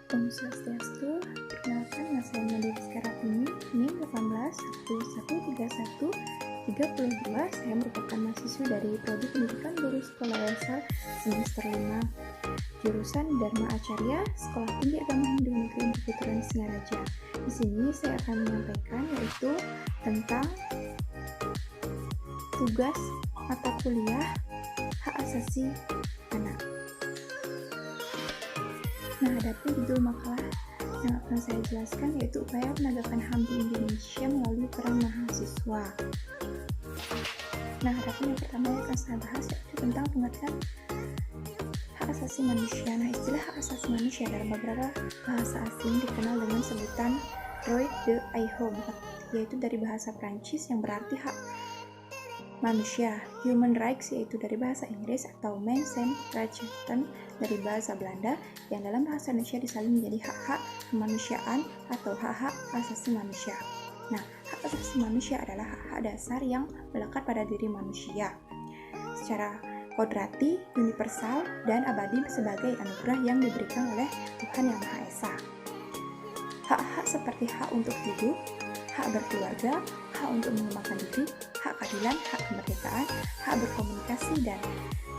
Om Swastiastu, perkenalkan nama saya Nadia Rizky-Ratini, NIM 18113132. Saya merupakan mahasiswa dari Prodi Pendidikan Guru Sekolah Dasar semester 5, jurusan Dharma Acarya, Sekolah Tinggi Agama Hindu Negeri Putra Singaraja. Di sini saya akan menyampaikan yaitu tentang tugas mata kuliah hak asasi anak. Nah, adapun judul makalah yang akan saya jelaskan yaitu upaya penegakan HAM di Indonesia melalui peran mahasiswa. Nah, adapun yang pertama yang akan saya bahas yaitu tentang pengertian hak asasi manusia. Nah, istilah hak asasi manusia dalam beberapa bahasa asing dikenal dengan sebutan droit de l'homme, yaitu dari bahasa Prancis yang berarti hak manusia, human rights yaitu dari bahasa Inggris, atau mensenrechten dari bahasa Belanda, yang dalam bahasa Indonesia disalin menjadi hak-hak kemanusiaan atau hak-hak asasi manusia. Nah, hak asasi manusia adalah hak-hak dasar yang melekat pada diri manusia secara kodrati, universal, dan abadi sebagai anugerah yang diberikan oleh Tuhan Yang Maha Esa. Hak-hak seperti hak untuk hidup, hak berkeluarga, hak untuk mengembangkan diri, hak keadilan, hak kemerdekaan, hak berkomunikasi, dan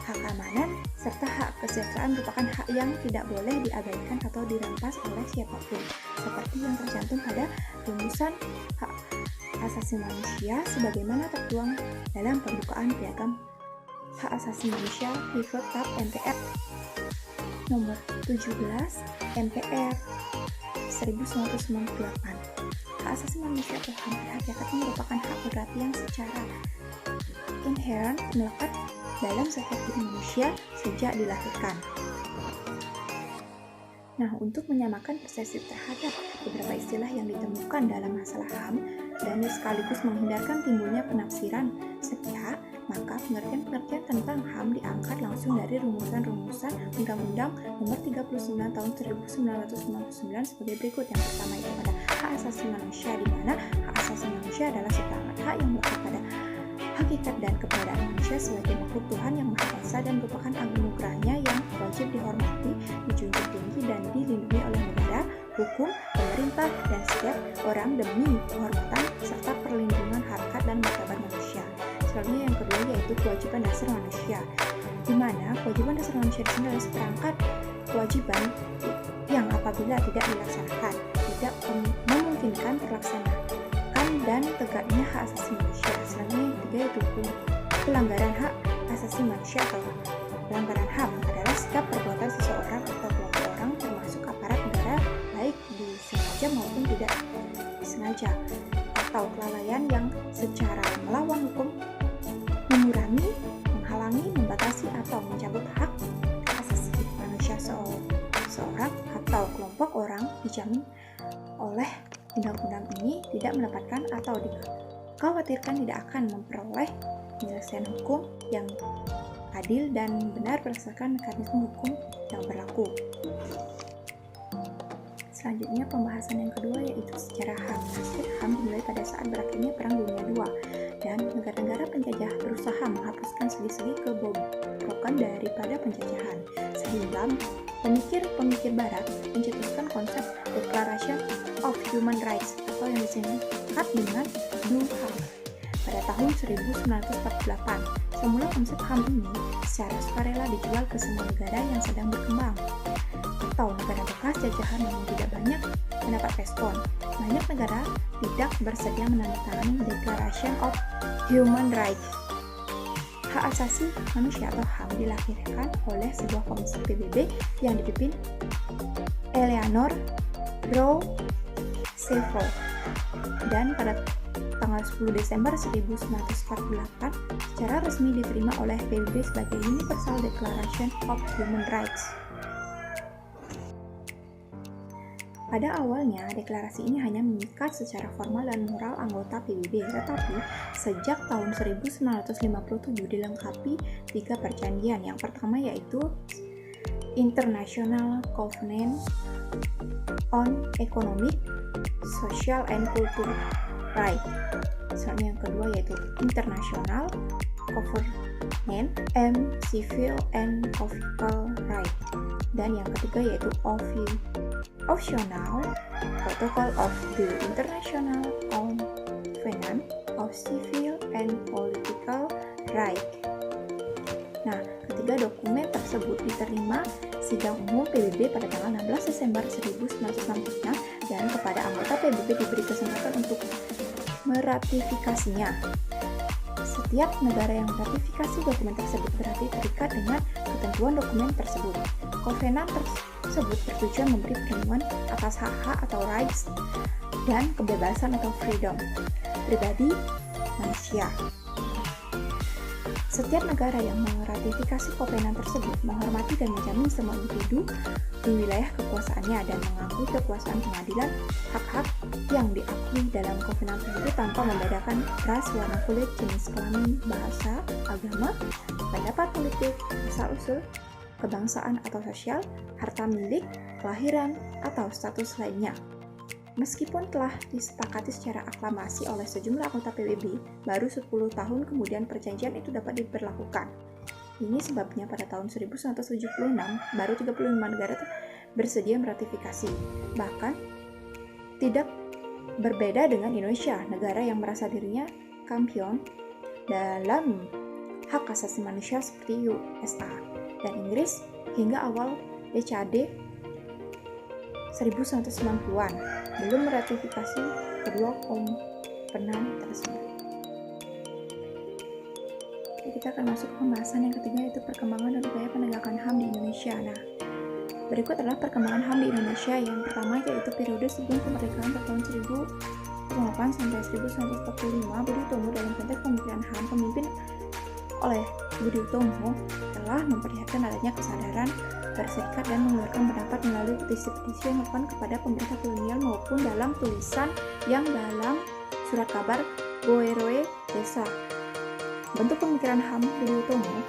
hak keamanan, serta hak kesejahteraan merupakan hak yang tidak boleh diabaikan atau dirampas oleh siapapun, seperti yang tercantum pada rumusan hak asasi manusia sebagaimana tertuang dalam pembukaan piagam hak asasi manusia Pivot Tab MPR nomor 17 MPR 1998. Hak asasi manusia atau HAM pada hakikatnya merupakan hak kodrati yang secara inherent melekat dalam setiap diri manusia sejak dilahirkan. Nah, untuk menyamakan persepsi terhadap beberapa istilah yang ditemukan dalam masalah HAM dan sekaligus menghindarkan timbulnya penafsiran sepihak, maka pengertian-pengertian tentang HAM diangkat langsung dari rumusan-rumusan Undang-Undang Nomor 39 Tahun 1999 sebagai berikut. Yang pertama itu pada hak asasi manusia, di mana hak asasi manusia adalah sebagai hak yang melekat pada hakikat dan keberadaan manusia sebagai makhluk Tuhan Yang Maha Esa dan merupakan anugerahnya yang wajib dihormati, dijunjung tinggi, dan dilindungi oleh negara, hukum, pemerintah, dan setiap orang demi kehormatan serta perlindungan harkat dan martabat manusia. Selanjutnya yang kedua yaitu kewajiban dasar manusia, di mana kewajiban dasar manusia di sini adalah seperangkat kewajiban yang apabila tidak dilaksanakan tidak memungkinkan terlaksanakan dan tegaknya hak asasi manusia. Selanjutnya yang ketiga yaitu pelanggaran hak asasi manusia atau pelanggaran HAM adalah setiap perbuatan seseorang atau kelompok orang termasuk aparat negara baik disengaja maupun tidak disengaja atau kelalaian yang secara melawan hukum mengurangi, menghalangi, membatasi atau mencabut hak asasi manusia seseorang atau kelompok orang dijamin oleh undang-undang ini tidak mendapatkan atau dikhawatirkan tidak akan memperoleh penyelesaian hukum yang adil dan benar berdasarkan mekanisme hukum yang berlaku. Selanjutnya pembahasan yang kedua yaitu sejarah HAM. HAM dimulai pada saat berakhirnya Perang Dunia II dan negara-negara penjajah berusaha menghapuskan segi-segi kebobrokan daripada penjajahan, sehingga pemikir-pemikir Barat mencetuskan konsep Declaration of Human Rights atau yang disingkat dengan DHUM pada tahun 1948. Semula konsep HAM ini secara sukarela dijual ke semua negara yang sedang berkembang atau negara bekas jajahan yang tidak banyak mendapat respon. Banyak negara tidak bersedia menandatangani Declaration of Human Rights. Hak asasi manusia atau HAM dilahirkan oleh sebuah komisi PBB yang dipimpin Eleanor Roosevelt dan pada tanggal 10 Desember 1948 secara resmi diterima oleh PBB sebagai Universal Declaration of Human Rights. Pada awalnya, deklarasi ini hanya mengikat secara formal dan moral anggota PBB, tetapi sejak tahun 1957 dilengkapi 3 perjanjian. Yang pertama yaitu International Covenant on Economic, Social, and Cultural Rights. Soalnya yang kedua yaitu International Covenant on Civil and Political Rights. Dan yang ketiga yaitu Optional Protocol of the International Covenant of Civil and Political Rights. Nah, ketiga dokumen tersebut diterima Sidang Umum PBB pada tanggal 16 Desember 1965 dan kepada anggota PBB diberi kesempatan untuk meratifikasinya. Setiap negara yang meratifikasi dokumen tersebut berarti terikat dengan ketentuan dokumen tersebut. Kovenant tersebut bertujuan memberi perlindungan atas hak-hak atau rights dan kebebasan atau freedom pribadi manusia. Setiap negara yang meratifikasi kovenant tersebut menghormati dan menjamin semua individu di wilayah kekuasaannya dan mengakui kekuasaan pengadilan hak-hak yang diakui dalam kovenant tersebut tanpa membedakan ras, warna kulit, jenis kelamin, bahasa, agama, pendapat politik, asal-usul, kebangsaan atau sosial, harta milik, kelahiran, atau status lainnya. Meskipun telah disepakati secara aklamasi oleh sejumlah anggota PBB, baru 10 tahun kemudian perjanjian itu dapat diberlakukan. Ini sebabnya pada tahun 1976, baru 35 negara bersedia meratifikasi. Bahkan, tidak berbeda dengan Indonesia, negara yang merasa dirinya kampion dalam hak asasi manusia seperti USA dan Inggris hingga awal dekade 1990-an belum meratifikasi kedua kovenant tersebut. Jadi kita akan masuk ke pembahasan yang ketiga, yaitu perkembangan dan upaya penegakan HAM di Indonesia. Nah, berikut adalah perkembangan HAM di Indonesia. Yang pertama yaitu periode sebelum kemerdekaan pada tahun 1908 sampai 1945. Budi Utomo dalam konteks pemikiran HAM pemimpin oleh Budi Utomo telah memperlihatkan adanya kesadaran berserikat dan mengeluarkan pendapat melalui petisi-petisi yang dilakukan kepada pemerintah kolonial maupun dalam tulisan yang dalam surat kabar Goeroe Desa. Bentuk pemikiran HAM Budi Utomo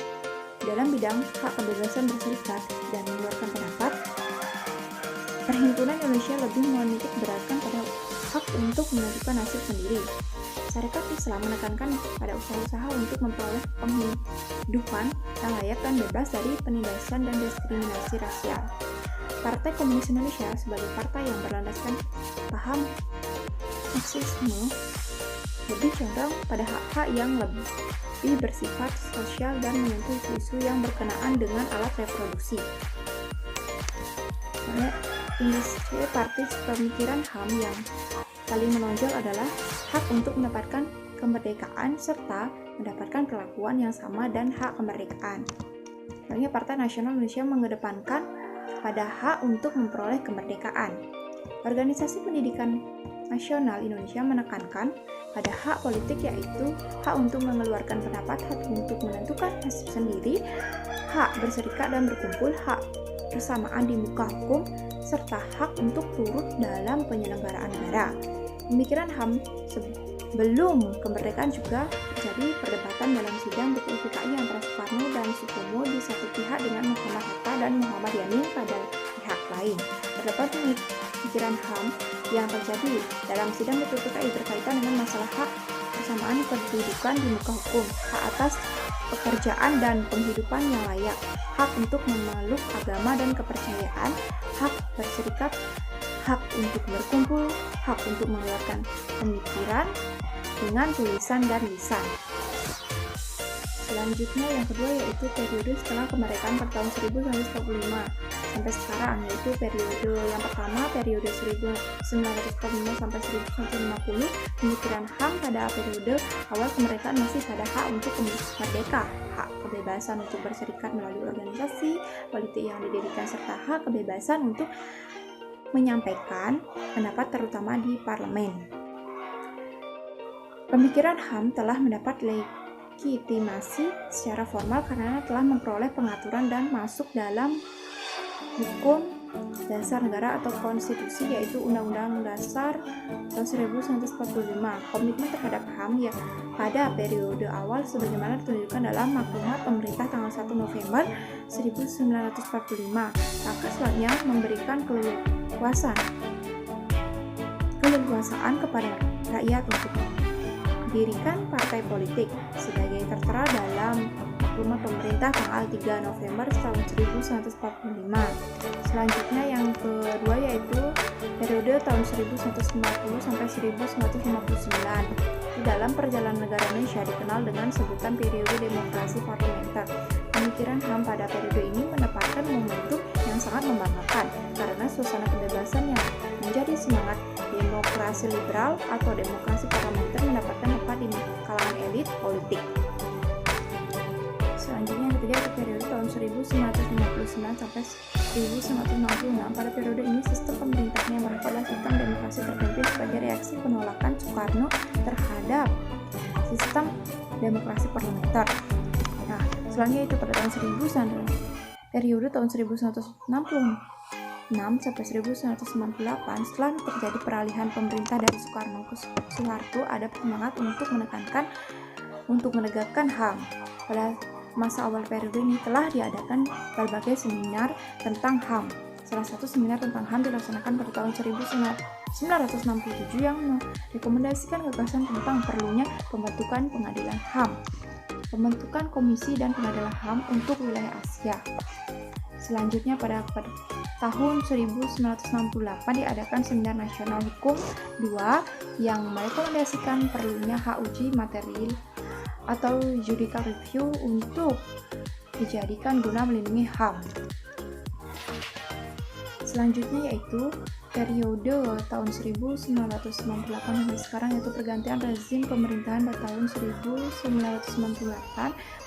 dalam bidang hak kebebasan berserikat dan mengeluarkan pendapat, Perhimpunan Indonesia lebih menitik beratkan pada hak untuk menentukan nasib sendiri. Syarikat Islam menekankan pada usaha-usaha untuk memperoleh penghidupan yang layak dan bebas dari penindasan dan diskriminasi rasial. Partai Komunis Indonesia sebagai partai yang berlandaskan paham Marxisme lebih condong pada hak-hak yang lebih bersifat sosial dan menyentuh isu-isu yang berkenaan dengan alat reproduksi. Industri partai pemikiran HAM yang paling menonjol adalah hak untuk mendapatkan kemerdekaan serta mendapatkan perlakuan yang sama dan hak kemerdekaan. Contohnya Partai Nasional Indonesia mengedepankan pada hak untuk memperoleh kemerdekaan. Organisasi Pendidikan Nasional Indonesia menekankan pada hak politik, yaitu hak untuk mengeluarkan pendapat, hak untuk menentukan nasib sendiri, hak berserikat dan berkumpul, hak persamaan di muka hukum, serta hak untuk turut dalam penyelenggaraan negara. Pemikiran HAM sebelum kemerdekaan juga terjadi perdebatan dalam sidang PKI antara Soekarno dan Sutomo di satu pihak dengan Muhammad Hatta dan Muhammad Yamin pada pihak lain. Terdapat pemikiran HAM yang terjadi dalam sidang PKI berkaitan dengan masalah hak persamaan kedudukan di muka hukum, hak atas pekerjaan dan penghidupan yang layak, hak untuk memeluk agama dan kepercayaan, hak berserikat, hak untuk berkumpul, hak untuk mengeluarkan pemikiran dengan tulisan dan lisan. Selanjutnya yang kedua yaitu periode setelah kemerdekaan pada tahun 1945 sampai sekarang, yaitu periode yang pertama periode 1945 sampai 1950. Pemikiran HAM pada periode awal kemerdekaan masih pada hak untuk merdeka, hak kebebasan untuk berserikat melalui organisasi politik yang didirikan, serta hak kebebasan untuk menyampaikan pendapat terutama di parlemen. Pemikiran HAM telah mendapat legitimasi secara formal karena telah memperoleh pengaturan dan masuk dalam hukum dasar negara atau konstitusi, yaitu Undang-Undang Dasar tahun 1945. Komitmen terhadap HAM ya pada periode awal sebagaimana ditunjukkan dalam maklumat pemerintah tanggal 1 November 1945. Maka selanjutnya memberikan keleluasaan kepada rakyat untuk mendirikan partai politik sebagai tertera dalam Rumah Pemerintah tanggal 3 November tahun 1945. Selanjutnya yang kedua yaitu periode tahun 1150 sampai 1959. Di dalam perjalanan negara Indonesia dikenal dengan sebutan periode demokrasi parlementer. Pemikiran HAM pada periode ini mendapatkan momentum yang sangat membanggakan karena suasana kebebasan yang menjadi semangat demokrasi liberal atau demokrasi parlementer mendapatkan tempat di kalangan elit politik. Selanjutnya yang ketiga itu periode tahun 1959 sampai 1966. Pada periode ini sistem pemerintahan yang adalah sistem demokrasi terpimpin sebagai reaksi penolakan Soekarno terhadap sistem demokrasi parlementer. Nah, selanjutnya itu pada tahun 1966 sampai 1998 setelah terjadi peralihan pemerintah dari Soekarno ke Soeharto, ada semangat untuk menegakkan HAM. Pada masa awal periode ini telah diadakan berbagai seminar tentang HAM. Salah satu seminar tentang HAM dilaksanakan pada tahun 1967 yang merekomendasikan gagasan tentang perlunya pembentukan pengadilan HAM, pembentukan komisi dan pengadilan HAM untuk wilayah Asia. Selanjutnya pada tahun 1968 diadakan Seminar Nasional Hukum 2 yang merekomendasikan perlunya hak uji materi atau judicial review untuk dijadikan guna melindungi HAM. Selanjutnya yaitu periode tahun 1998 sampai sekarang, yaitu pergantian rezim pemerintahan pada tahun 1998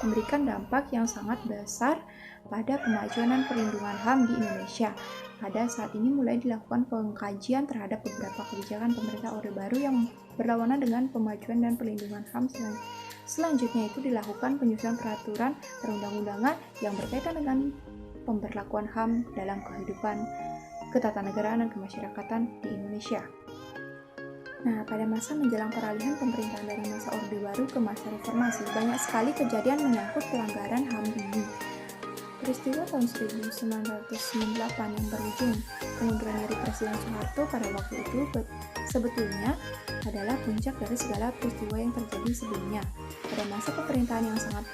memberikan dampak yang sangat besar pada kemajuan dan perlindungan HAM di Indonesia. Pada saat ini mulai dilakukan pengkajian terhadap beberapa kebijakan pemerintah Orde Baru yang berlawanan dengan pemajuan dan perlindungan HAM. Selanjutnya itu dilakukan penyusunan peraturan perundang-undangan yang berkaitan dengan pemberlakuan HAM dalam kehidupan ketatanegaraan dan kemasyarakatan di Indonesia. Nah, pada masa menjelang peralihan pemerintahan dari masa Orde Baru ke masa reformasi, banyak sekali kejadian menyangkut pelanggaran HAM ini. Peristiwa tahun 1998 yang berujung pengunduran diri Presiden Soeharto pada waktu itu sebetulnya adalah puncak dari segala peristiwa yang terjadi sebelumnya. Pada masa pemerintahan yang sangat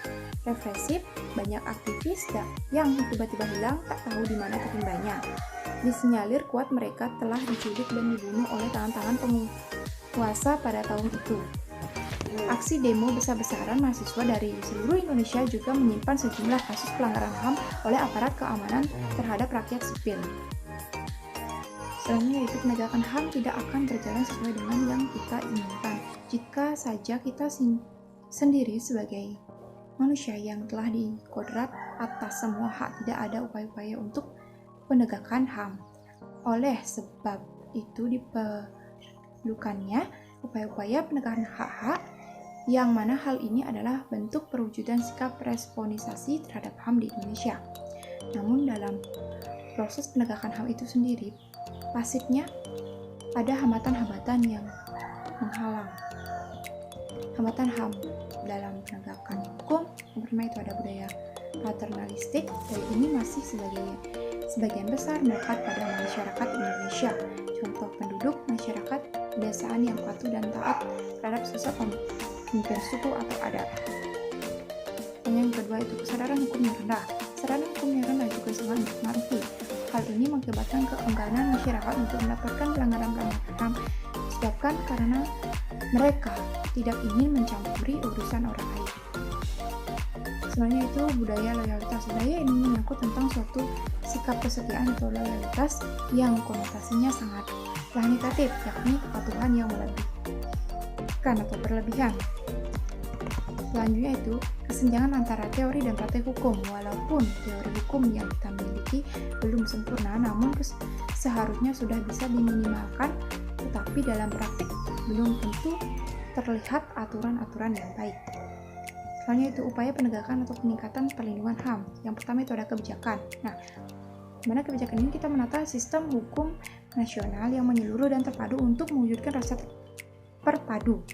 represif, banyak aktivis yang tiba-tiba hilang, tak tahu di mana ketimbanya. Disinyalir kuat mereka telah diculik dan dibunuh oleh tangan-tangan penguasa pada tahun itu. Aksi demo besar-besaran mahasiswa dari seluruh Indonesia juga menyimpan sejumlah kasus pelanggaran HAM oleh aparat keamanan terhadap rakyat sipil. Selanjutnya yaitu penegakan HAM tidak akan berjalan sesuai dengan yang kita inginkan jika saja kita sendiri sebagai manusia yang telah dikodrat atas semua hak tidak ada upaya-upaya untuk penegakan HAM. Oleh sebab itu diperlukannya upaya-upaya penegakan hak-hak yang mana hal ini adalah bentuk perwujudan sikap responisasi terhadap HAM di Indonesia. Namun dalam proses penegakan HAM itu sendiri, pasifnya ada hambatan-hambatan yang menghalang. Hambatan HAM dalam penegakan hukum, yang pertama itu ada budaya paternalistik, dan ini masih sebagian besar melekat pada masyarakat Indonesia. Contoh penduduk masyarakat pedesaan yang patuh dan taat terhadap sosok pemimpin suku atau adat. Dan yang kedua itu kesadaran hukum yang rendah. Kesadaran hukum yang rendah juga sangat mempengaruhi. Hal ini mengakibatkan keengganan masyarakat untuk melaporkan pelanggaran-pelanggaran HAM disebabkan karena mereka tidak ingin mencampuri urusan orang lain. Selanjutnya itu budaya loyalitas. Budaya ini menyangkut tentang suatu sikap kesetiaan atau loyalitas yang konotasinya sangatlah negatif, yakni kepatuhan yang melebihkan atau berlebihan. Selanjutnya itu kesenjangan antara teori dan praktek hukum. Walaupun teori hukum yang kita miliki belum sempurna, namun seharusnya sudah bisa diminimalkan, tetapi dalam praktik belum tentu terlihat aturan-aturan yang baik. Selanjutnya itu upaya penegakan atau peningkatan perlindungan HAM. Yang pertama itu ada kebijakan. Nah, dimana kebijakan ini kita menata sistem hukum nasional yang menyeluruh dan terpadu untuk mewujudkan rasa perpadu,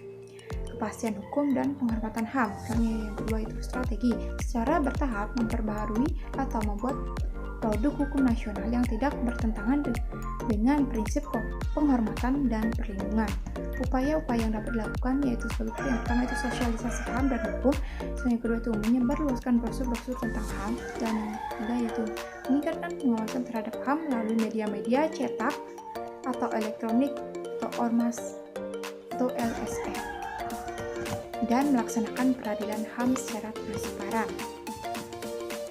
kepastian hukum dan penghormatan HAM. Selanjutnya yang kedua itu strategi. Secara bertahap memperbaharui atau membuat produk hukum nasional yang tidak bertentangan dengan prinsip penghormatan dan perlindungan. Upaya-upaya yang dapat dilakukan yaitu sebagai yang pertama itu sosialisasi HAM dan hukum, yang kedua itu menyebarluaskan brosur-brosur tentang HAM, dan yang ketiga yaitu meningkatkan pengawasan terhadap HAM melalui media-media cetak atau elektronik atau ormas atau LSM, dan melaksanakan peradilan HAM secara transparan.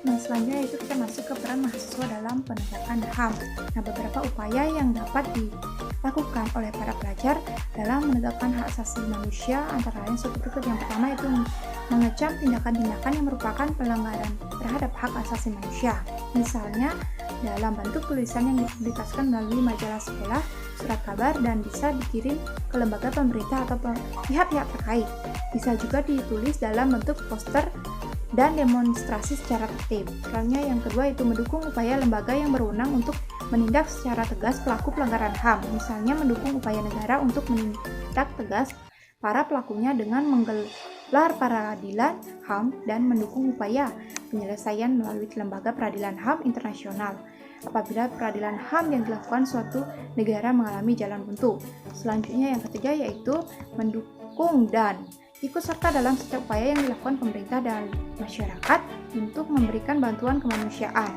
Nah, selanjutnya itu kita masuk ke peran mahasiswa dalam penegakan HAM. Nah, beberapa upaya yang dapat dilakukan oleh para pelajar dalam menegakkan hak asasi manusia antara lain seperti berikut. Yang pertama itu mengecam tindakan-tindakan yang merupakan pelanggaran terhadap hak asasi manusia. Misalnya dalam bentuk tulisan yang dipublikasikan melalui majalah sekolah, surat kabar, dan bisa dikirim ke lembaga pemerintah atau pihak-pihak terkait. Bisa juga ditulis dalam bentuk poster dan demonstrasi secara tertib. Selanjutnya yang kedua itu mendukung upaya lembaga yang berwenang untuk menindak secara tegas pelaku pelanggaran HAM. Misalnya mendukung upaya negara untuk menindak tegas para pelakunya dengan menggelar peradilan HAM dan mendukung upaya penyelesaian melalui lembaga peradilan HAM internasional apabila peradilan HAM yang dilakukan suatu negara mengalami jalan buntu. Selanjutnya yang ketiga yaitu mendukung dan ikut serta dalam setiap upaya yang dilakukan pemerintah dan masyarakat untuk memberikan bantuan kemanusiaan.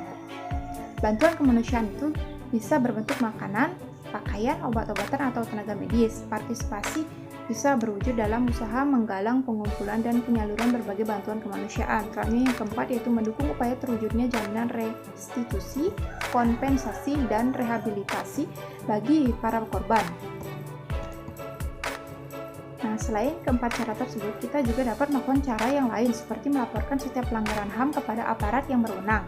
Bantuan kemanusiaan itu bisa berbentuk makanan, pakaian, obat-obatan, atau tenaga medis. Partisipasi bisa berwujud dalam usaha menggalang, pengumpulan, dan penyaluran berbagai bantuan kemanusiaan. Selanjutnya yang keempat yaitu mendukung upaya terwujudnya jaminan restitusi, kompensasi, dan rehabilitasi bagi para korban. Nah, selain keempat cara tersebut, kita juga dapat melakukan cara yang lain seperti melaporkan setiap pelanggaran HAM kepada aparat yang berwenang,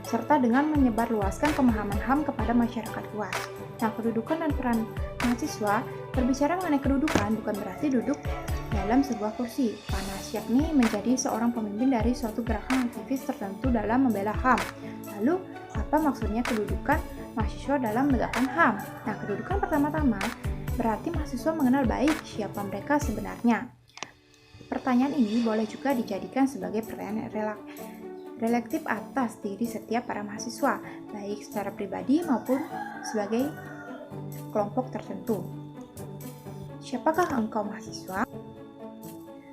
serta dengan menyebarluaskan pemahaman HAM kepada masyarakat luas. Nah, kedudukan dan peran mahasiswa, berbicara mengenai kedudukan bukan berarti duduk dalam sebuah kursi panas, yakni menjadi seorang pemimpin dari suatu gerakan aktivis tertentu dalam membela HAM. Lalu, apa maksudnya kedudukan mahasiswa dalam menegakkan HAM? Nah, kedudukan pertama-tama berarti mahasiswa mengenal baik siapa mereka sebenarnya. Pertanyaan ini boleh juga dijadikan sebagai pertanyaan relektif atas diri setiap para mahasiswa, baik secara pribadi maupun sebagai kelompok tertentu. Siapakah engkau mahasiswa?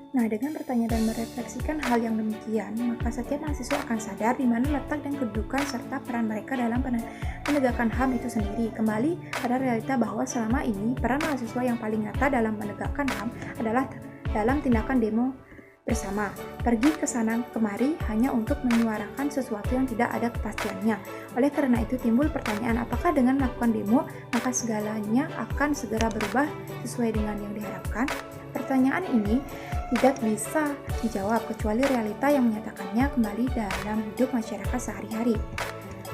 Nah, dengan bertanya dan merefleksikan hal yang demikian, maka setiap mahasiswa akan sadar di mana letak dan kedudukan serta peran mereka dalam penegakan HAM itu sendiri. Kembali pada realita bahwa selama ini peran mahasiswa yang paling nyata dalam menegakkan HAM adalah dalam tindakan demo bersama, pergi ke sana kemari hanya untuk menyuarakan sesuatu yang tidak ada kepastiannya. Oleh karena itu timbul pertanyaan, apakah dengan melakukan demo maka segalanya akan segera berubah sesuai dengan yang diharapkan? Pertanyaan ini tidak bisa dijawab kecuali realita yang menyatakannya kembali dalam hidup masyarakat sehari-hari.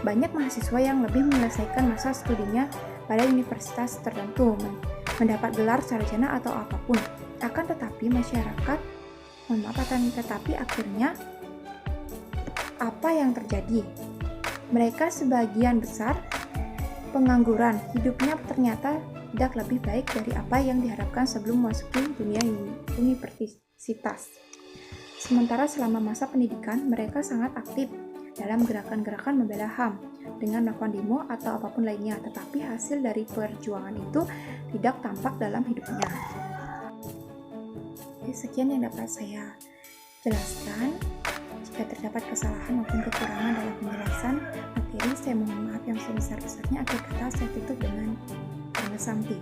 Banyak mahasiswa yang lebih menyelesaikan masa studinya pada universitas tertentu, mendapat gelar sarjana atau apapun. Tetapi akhirnya apa yang terjadi? Mereka sebagian besar pengangguran, hidupnya ternyata tidak lebih baik dari apa yang diharapkan sebelum memasuki dunia universitas. Sementara selama masa pendidikan, mereka sangat aktif dalam gerakan-gerakan membela HAM dengan melakukan demo atau apapun lainnya, tetapi hasil dari perjuangan itu tidak tampak dalam hidupnya. Oke, sekian yang dapat saya jelaskan. Jika terdapat kesalahan maupun kekurangan dalam penjelasan materi, saya mohon maaf yang sebesar-besarnya. Akhir kata saya tutup dengan Om Santi.